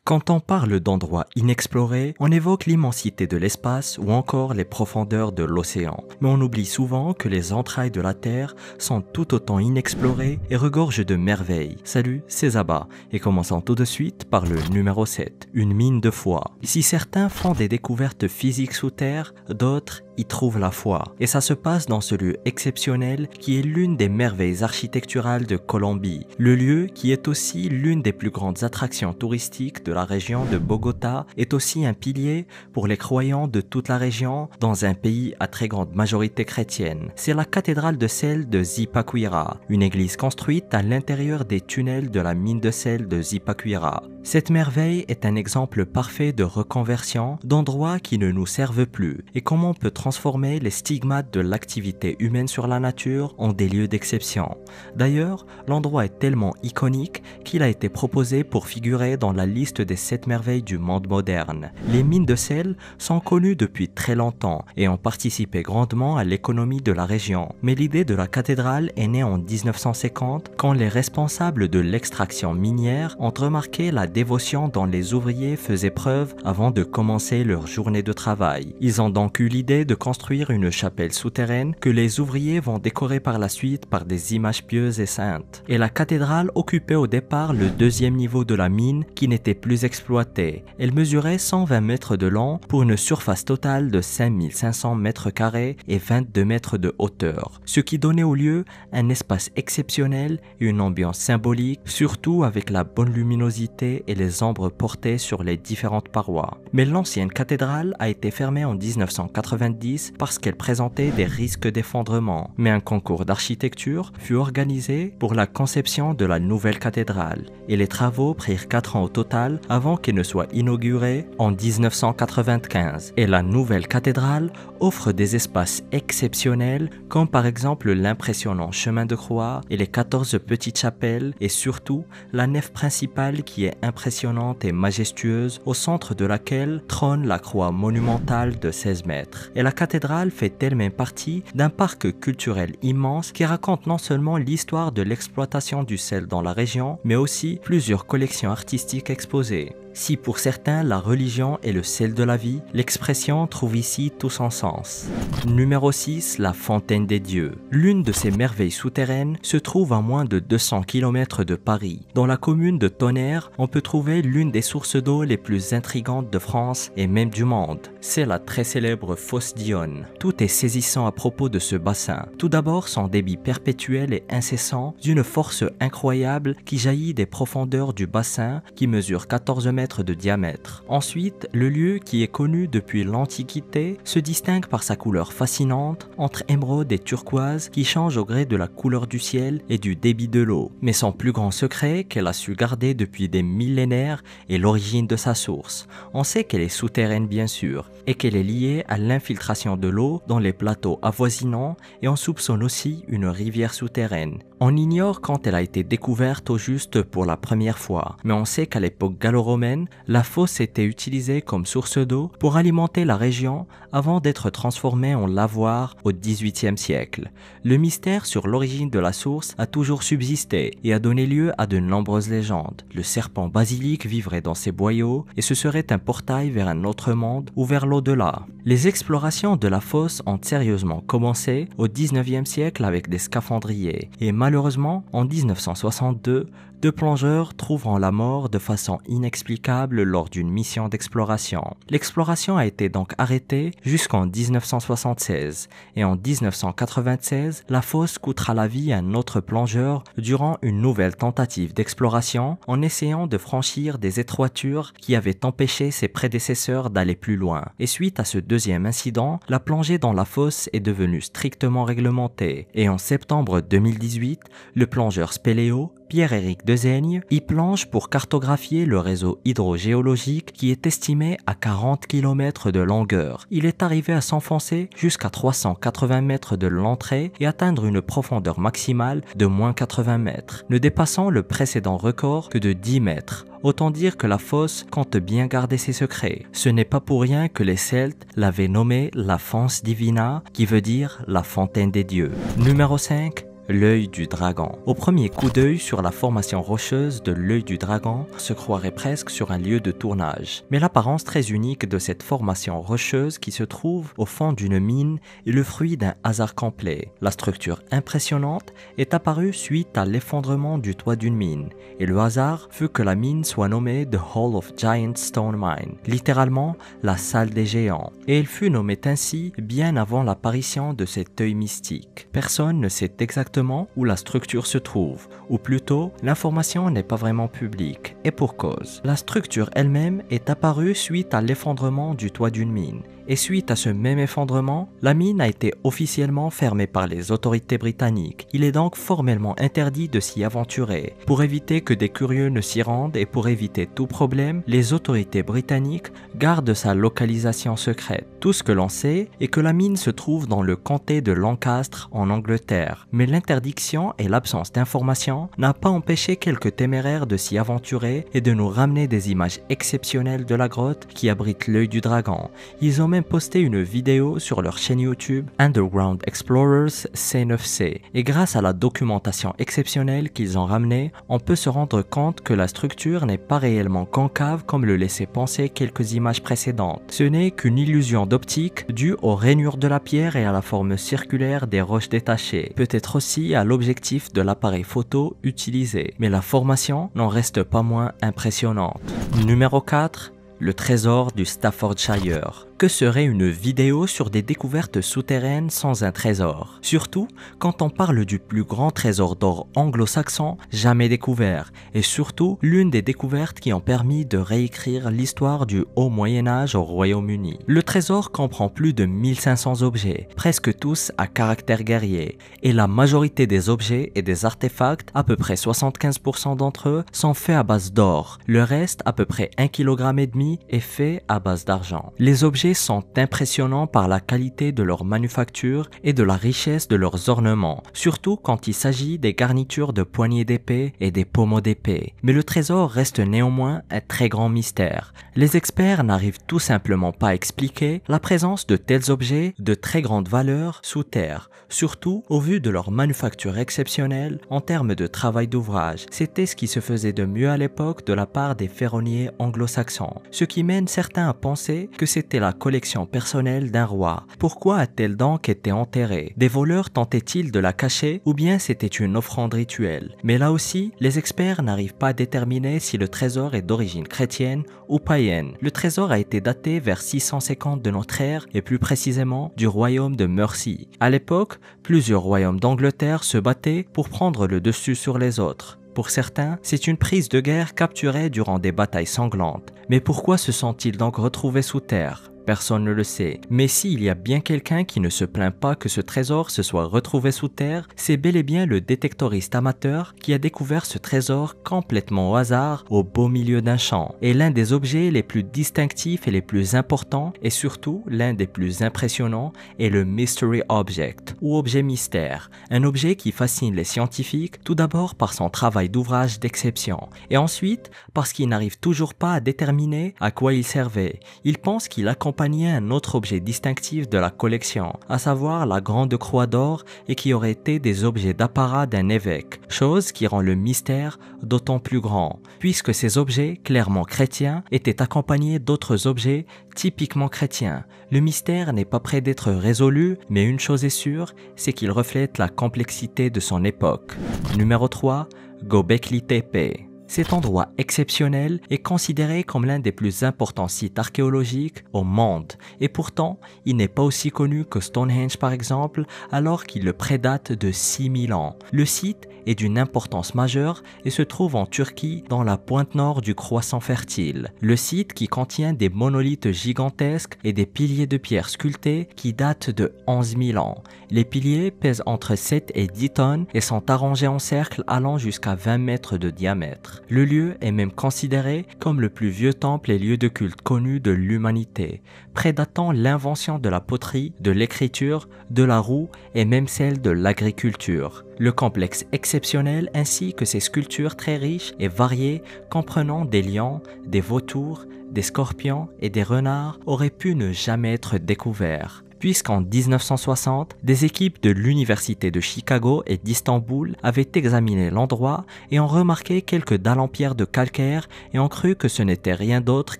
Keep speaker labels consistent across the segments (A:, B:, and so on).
A: Quand on parle d'endroits inexplorés, on évoque l'immensité de l'espace ou encore les profondeurs de l'océan. Mais on oublie souvent que les entrailles de la Terre sont tout autant inexplorées et regorgent de merveilles. Salut, c'est Zaba, et commençons tout de suite par le numéro 7, une mine de foi. Si certains font des découvertes physiques sous terre, d'autres y trouvent la foi. Et ça se passe dans ce lieu exceptionnel qui est l'une des merveilles architecturales de Colombie. Le lieu, qui est aussi l'une des plus grandes attractions touristiques de la région de Bogota, est aussi un pilier pour les croyants de toute la région dans un pays à très grande majorité chrétienne. C'est la cathédrale de sel de Zipaquirá, une église construite à l'intérieur des tunnels de la mine de sel de Zipaquirá. Cette merveille est un exemple parfait de reconversion d'endroits qui ne nous servent plus et comment on peut transformer les stigmates de l'activité humaine sur la nature en des lieux d'exception. D'ailleurs, l'endroit est tellement iconique qu'il a été proposé pour figurer dans la liste des 7 merveilles du monde moderne. Les mines de sel sont connues depuis très longtemps et ont participé grandement à l'économie de la région. Mais l'idée de la cathédrale est née en 1950 quand les responsables de l'extraction minière ont remarqué la dévotion dont les ouvriers faisaient preuve avant de commencer leur journée de travail. Ils ont donc eu l'idée de construire une chapelle souterraine que les ouvriers vont décorer par la suite par des images pieuses et saintes. Et la cathédrale occupait au départ le deuxième niveau de la mine qui n'était plus exploité. Elle mesurait 120 mètres de long pour une surface totale de 5500 mètres carrés et 22 mètres de hauteur, ce qui donnait au lieu un espace exceptionnel et une ambiance symbolique, surtout avec la bonne luminosité et les ombres portées sur les différentes parois. Mais l'ancienne cathédrale a été fermée en 1990 parce qu'elle présentait des risques d'effondrement. Mais un concours d'architecture fut organisé pour la conception de la nouvelle cathédrale et les travaux prirent 4 ans au total avant qu'elle ne soit inaugurée en 1995. Et la nouvelle cathédrale offre des espaces exceptionnels comme par exemple l'impressionnant chemin de croix et les 14 petites chapelles et surtout la nef principale qui est impressionnante et majestueuse au centre de laquelle trône la croix monumentale de 16 mètres. Et la cathédrale fait elle-même partie d'un parc culturel immense qui raconte non seulement l'histoire de l'exploitation du sel dans la région, mais aussi plusieurs collections artistiques exposées. Si pour certains la religion est le sel de la vie, l'expression trouve ici tout son sens. Numéro 6, la fontaine des dieux. L'une de ces merveilles souterraines se trouve à moins de 200 km de Paris. Dans la commune de Tonnerre, on peut trouver l'une des sources d'eau les plus intrigantes de France et même du monde. C'est la très célèbre fosse d'Yonne. Tout est saisissant à propos de ce bassin. Tout d'abord son débit perpétuel et incessant d'une force incroyable qui jaillit des profondeurs du bassin qui mesure 14 mètres de diamètre. Ensuite, le lieu qui est connu depuis l'Antiquité se distingue par sa couleur fascinante entre émeraude et turquoise qui change au gré de la couleur du ciel et du débit de l'eau. Mais son plus grand secret qu'elle a su garder depuis des millénaires est l'origine de sa source. On sait qu'elle est souterraine bien sûr et qu'elle est liée à l'infiltration de l'eau dans les plateaux avoisinants et on soupçonne aussi une rivière souterraine. On ignore quand elle a été découverte au juste pour la première fois, mais on sait qu'à l'époque gallo-romaine, la fosse était utilisée comme source d'eau pour alimenter la région avant d'être transformée en lavoir au XVIIIe siècle. Le mystère sur l'origine de la source a toujours subsisté et a donné lieu à de nombreuses légendes. Le serpent basilic vivrait dans ces boyaux et ce serait un portail vers un autre monde ou vers l'au-delà. Les explorations de la fosse ont sérieusement commencé au XIXe siècle avec des scaphandriers et malheureusement, en 1962, 2 plongeurs trouveront la mort de façon inexplicable lors d'une mission d'exploration. L'exploration a été donc arrêtée jusqu'en 1976 et en 1996, la fosse coûtera la vie à un autre plongeur durant une nouvelle tentative d'exploration en essayant de franchir des étroitures qui avaient empêché ses prédécesseurs d'aller plus loin. Et suite à ce deuxième incident, la plongée dans la fosse est devenue strictement réglementée et en septembre 2018, le plongeur spéléo Pierre-Éric Dezaigne y plonge pour cartographier le réseau hydrogéologique qui est estimé à 40 km de longueur. Il est arrivé à s'enfoncer jusqu'à 380 mètres de l'entrée et atteindre une profondeur maximale de moins 80 mètres, ne dépassant le précédent record que de 10 mètres. Autant dire que la fosse compte bien garder ses secrets. Ce n'est pas pour rien que les Celtes l'avaient nommée la Fons Divina, qui veut dire la fontaine des dieux. Numéro 5. l'œil du dragon. Au premier coup d'œil sur la formation rocheuse de l'œil du dragon, on se croirait presque sur un lieu de tournage. Mais l'apparence très unique de cette formation rocheuse qui se trouve au fond d'une mine est le fruit d'un hasard complet. La structure impressionnante est apparue suite à l'effondrement du toit d'une mine, et le hasard fut que la mine soit nommée The Hall of Giant Stone Mine, littéralement la salle des géants, et elle fut nommée ainsi bien avant l'apparition de cet œil mystique. Personne ne sait exactement où la structure se trouve, ou plutôt, l'information n'est pas vraiment publique, et pour cause. La structure elle-même est apparue suite à l'effondrement du toit d'une mine, et suite à ce même effondrement, la mine a été officiellement fermée par les autorités britanniques. Il est donc formellement interdit de s'y aventurer. Pour éviter que des curieux ne s'y rendent et pour éviter tout problème, les autorités britanniques gardent sa localisation secrète. Tout ce que l'on sait est que la mine se trouve dans le comté de Lancastre en Angleterre, mais l'interdiction et l'absence d'informations n'a pas empêché quelques téméraires de s'y aventurer et de nous ramener des images exceptionnelles de la grotte qui abrite l'œil du dragon. Ils ont même posté une vidéo sur leur chaîne YouTube Underground Explorers C9C, et grâce à la documentation exceptionnelle qu'ils ont ramenée, on peut se rendre compte que la structure n'est pas réellement concave comme le laissaient penser quelques images précédentes. Ce n'est qu'une illusion d'optique due aux rainures de la pierre et à la forme circulaire des roches détachées, peut-être aussi à l'objectif de l'appareil photo utilisé, mais la formation n'en reste pas moins impressionnante. Numéro 4. Le trésor du Staffordshire. Que serait une vidéo sur des découvertes souterraines sans un trésor? Surtout quand on parle du plus grand trésor d'or anglo-saxon jamais découvert, et surtout l'une des découvertes qui ont permis de réécrire l'histoire du haut Moyen-Âge au Royaume-Uni. Le trésor comprend plus de 1500 objets, presque tous à caractère guerrier, et la majorité des objets et des artefacts, à peu près 75% d'entre eux, sont faits à base d'or. Le reste, à peu près 1,5 kg, est fait à base d'argent. Les objets sont impressionnants par la qualité de leur manufacture et de la richesse de leurs ornements, surtout quand il s'agit des garnitures de poignées d'épée et des pommeaux d'épée. Mais le trésor reste néanmoins un très grand mystère. Les experts n'arrivent tout simplement pas à expliquer la présence de tels objets de très grande valeur sous terre, surtout au vu de leur manufacture exceptionnelle en termes de travail d'ouvrage. C'était ce qui se faisait de mieux à l'époque de la part des ferronniers anglo-saxons, ce qui mène certains à penser que c'était la collection personnelle d'un roi. Pourquoi a-t-elle donc été enterrée? Des voleurs tentaient-ils de la cacher ou bien c'était une offrande rituelle? Mais là aussi, les experts n'arrivent pas à déterminer si le trésor est d'origine chrétienne ou païenne. Le trésor a été daté vers 650 de notre ère et plus précisément du royaume de Mercie. À l'époque, plusieurs royaumes d'Angleterre se battaient pour prendre le dessus sur les autres. Pour certains, c'est une prise de guerre capturée durant des batailles sanglantes. Mais pourquoi se sont-ils donc retrouvés sous terre? Personne ne le sait. Mais s'il y a bien quelqu'un qui ne se plaint pas que ce trésor se soit retrouvé sous terre, c'est bel et bien le détectoriste amateur qui a découvert ce trésor complètement au hasard au beau milieu d'un champ. Et l'un des objets les plus distinctifs et les plus importants, et surtout l'un des plus impressionnants, est le Mystery Object, ou objet mystère. Un objet qui fascine les scientifiques, tout d'abord par son travail d'ouvrage d'exception, et ensuite parce qu'ils n'arrivent toujours pas à déterminer à quoi il servait. Ils pensent qu'il accompagnait un autre objet distinctif de la collection, à savoir la grande croix d'or, et qui aurait été des objets d'apparat d'un évêque, chose qui rend le mystère d'autant plus grand, puisque ces objets clairement chrétiens étaient accompagnés d'autres objets typiquement chrétiens. Le mystère n'est pas près d'être résolu, mais une chose est sûre, c'est qu'il reflète la complexité de son époque. Numéro 3, Göbekli Tepe. Cet endroit exceptionnel est considéré comme l'un des plus importants sites archéologiques au monde, et pourtant, il n'est pas aussi connu que Stonehenge par exemple, alors qu'il le prédate de 6000 ans. Le site est d'une importance majeure et se trouve en Turquie dans la pointe nord du croissant fertile. Le site qui contient des monolithes gigantesques et des piliers de pierre sculptés qui datent de 11 000 ans. Les piliers pèsent entre 7 et 10 tonnes et sont arrangés en cercle allant jusqu'à 20 mètres de diamètre. Le lieu est même considéré comme le plus vieux temple et lieu de culte connu de l'humanité, prédatant l'invention de la poterie, de l'écriture, de la roue et même celle de l'agriculture. Le complexe exceptionnel ainsi que ses sculptures très riches et variées comprenant des lions, des vautours, des scorpions et des renards auraient pu ne jamais être découverts. puisqu'en 1960, des équipes de l'université de Chicago et d'Istanbul avaient examiné l'endroit et ont remarqué quelques dalles en pierre de calcaire et ont cru que ce n'était rien d'autre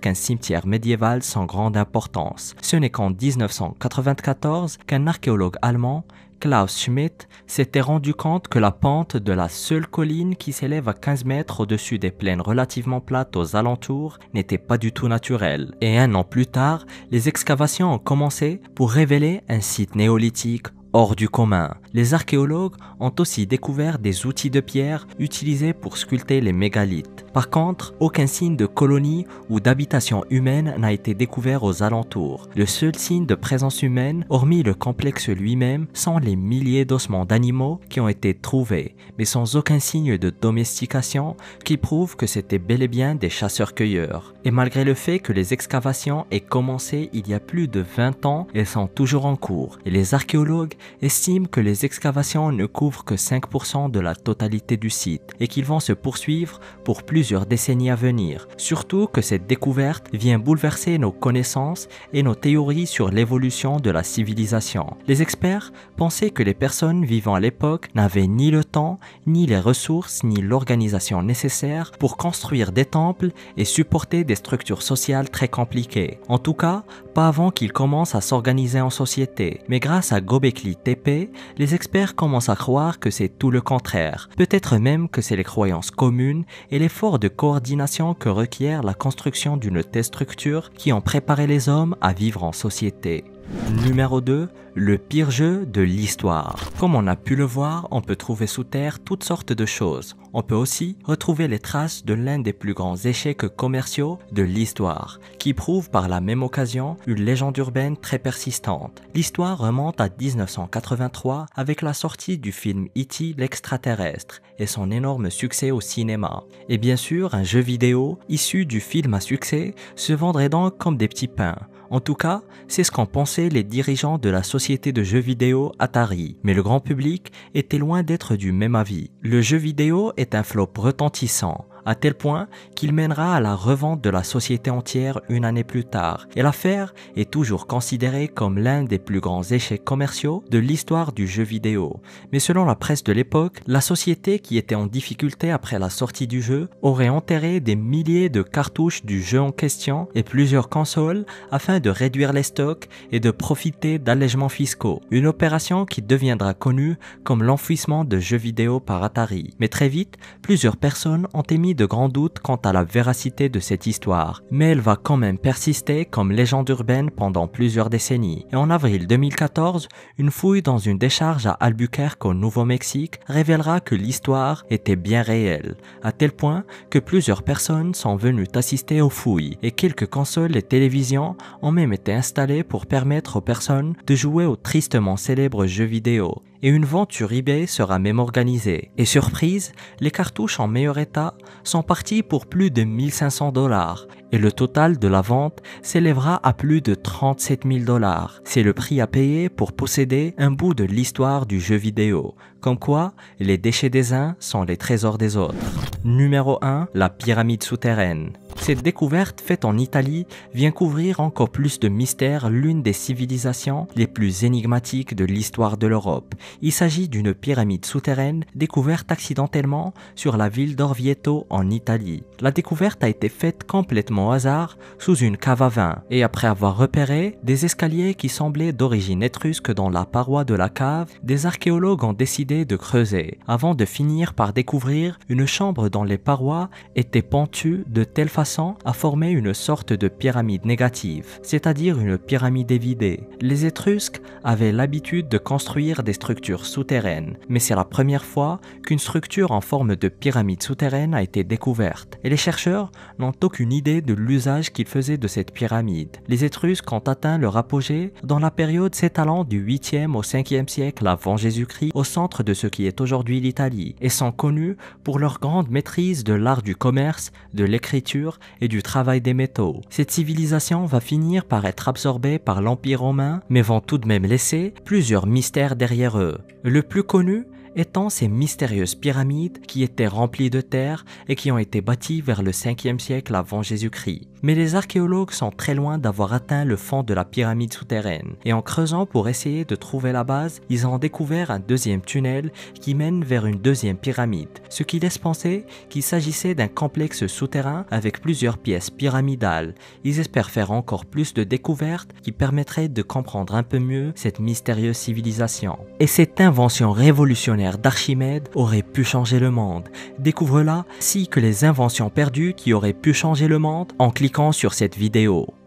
A: qu'un cimetière médiéval sans grande importance. Ce n'est qu'en 1994 qu'un archéologue allemand, Klaus Schmidt, s'était rendu compte que la pente de la seule colline qui s'élève à 15 mètres au-dessus des plaines relativement plates aux alentours n'était pas du tout naturelle. Et un an plus tard, les excavations ont commencé pour révéler un site néolithique hors du commun. Les archéologues ont aussi découvert des outils de pierre utilisés pour sculpter les mégalithes. Par contre, aucun signe de colonie ou d'habitation humaine n'a été découvert aux alentours. Le seul signe de présence humaine, hormis le complexe lui-même, sont les milliers d'ossements d'animaux qui ont été trouvés, mais sans aucun signe de domestication qui prouve que c'était bel et bien des chasseurs-cueilleurs. Et malgré le fait que les excavations aient commencé il y a plus de 20 ans, elles sont toujours en cours. Et les archéologues estiment que les excavations ne couvrent que 5% de la totalité du site et qu'ils vont se poursuivre pour plusieurs décennies à venir. Surtout que cette découverte vient bouleverser nos connaissances et nos théories sur l'évolution de la civilisation. Les experts pensaient que les personnes vivant à l'époque n'avaient ni le temps, ni les ressources, ni l'organisation nécessaire pour construire des temples et supporter des structures sociales très compliquées. En tout cas, pas avant qu'ils commencent à s'organiser en société. Mais grâce à Göbekli Tepe, les experts commencent à croire que c'est tout le contraire. Peut-être même que c'est les croyances communes et l'effort de coordination que requiert la construction d'une telle structure qui ont préparé les hommes à vivre en société. Numéro 2, le pire jeu de l'histoire. Comme on a pu le voir, on peut trouver sous terre toutes sortes de choses. On peut aussi retrouver les traces de l'un des plus grands échecs commerciaux de l'histoire, qui prouve par la même occasion une légende urbaine très persistante. L'histoire remonte à 1983 avec la sortie du film E.T. l'extraterrestre et son énorme succès au cinéma. Et bien sûr, un jeu vidéo issu du film à succès se vendrait donc comme des petits pains. En tout cas, c'est ce qu'en pensaient les dirigeants de la société de jeux vidéo Atari. Mais le grand public était loin d'être du même avis. Le jeu vidéo est un flop retentissant, à tel point qu'il mènera à la revente de la société entière une année plus tard. Et l'affaire est toujours considérée comme l'un des plus grands échecs commerciaux de l'histoire du jeu vidéo. Mais selon la presse de l'époque, la société qui était en difficulté après la sortie du jeu aurait enterré des milliers de cartouches du jeu en question et plusieurs consoles afin de réduire les stocks et de profiter d'allègements fiscaux. Une opération qui deviendra connue comme l'enfouissement de jeux vidéo par Atari. Mais très vite, plusieurs personnes ont émis de grands doutes quant à la véracité de cette histoire, mais elle va quand même persister comme légende urbaine pendant plusieurs décennies. Et en avril 2014, une fouille dans une décharge à Albuquerque au Nouveau-Mexique révélera que l'histoire était bien réelle, à tel point que plusieurs personnes sont venues assister aux fouilles, et quelques consoles et télévisions ont même été installées pour permettre aux personnes de jouer au tristement célèbre jeu vidéo. Et une vente sur eBay sera même organisée. Et surprise, les cartouches en meilleur état sont parties pour plus de 1500 $. Et le total de la vente s'élèvera à plus de 37 000 $. C'est le prix à payer pour posséder un bout de l'histoire du jeu vidéo. Comme quoi, les déchets des uns sont les trésors des autres. Numéro 1, la pyramide souterraine. Cette découverte faite en Italie vient couvrir encore plus de mystères l'une des civilisations les plus énigmatiques de l'histoire de l'Europe. Il s'agit d'une pyramide souterraine découverte accidentellement sur la ville d'Orvieto en Italie. La découverte a été faite complètement au hasard sous une cave à vin et après avoir repéré des escaliers qui semblaient d'origine étrusque dans la paroi de la cave, des archéologues ont décidé de creuser avant de finir par découvrir une chambre dont les parois étaient pentues de telle façon à former une sorte de pyramide négative, c'est-à-dire une pyramide évidée. Les Étrusques avaient l'habitude de construire des structures souterraines, mais c'est la première fois qu'une structure en forme de pyramide souterraine a été découverte. Et les chercheurs n'ont aucune idée de l'usage qu'ils faisaient de cette pyramide. Les Étrusques ont atteint leur apogée dans la période s'étalant du 8e au 5e siècle avant Jésus-Christ au centre de ce qui est aujourd'hui l'Italie et sont connus pour leur grande maîtrise de l'art du commerce, de l'écriture et du travail des métaux. Cette civilisation va finir par être absorbée par l'Empire romain mais vont tout de même laisser plusieurs mystères derrière eux. Le plus connu étant ces mystérieuses pyramides qui étaient remplies de terre et qui ont été bâties vers le 5e siècle avant Jésus-Christ. Mais les archéologues sont très loin d'avoir atteint le fond de la pyramide souterraine, et en creusant pour essayer de trouver la base, ils ont découvert un deuxième tunnel qui mène vers une deuxième pyramide, ce qui laisse penser qu'il s'agissait d'un complexe souterrain avec plusieurs pièces pyramidales. Ils espèrent faire encore plus de découvertes qui permettraient de comprendre un peu mieux cette mystérieuse civilisation. Et cette invention révolutionnaire d'Archimède aurait pu changer le monde. Découvre-la ainsi que les inventions perdues qui auraient pu changer le monde en cliquant sur cette vidéo.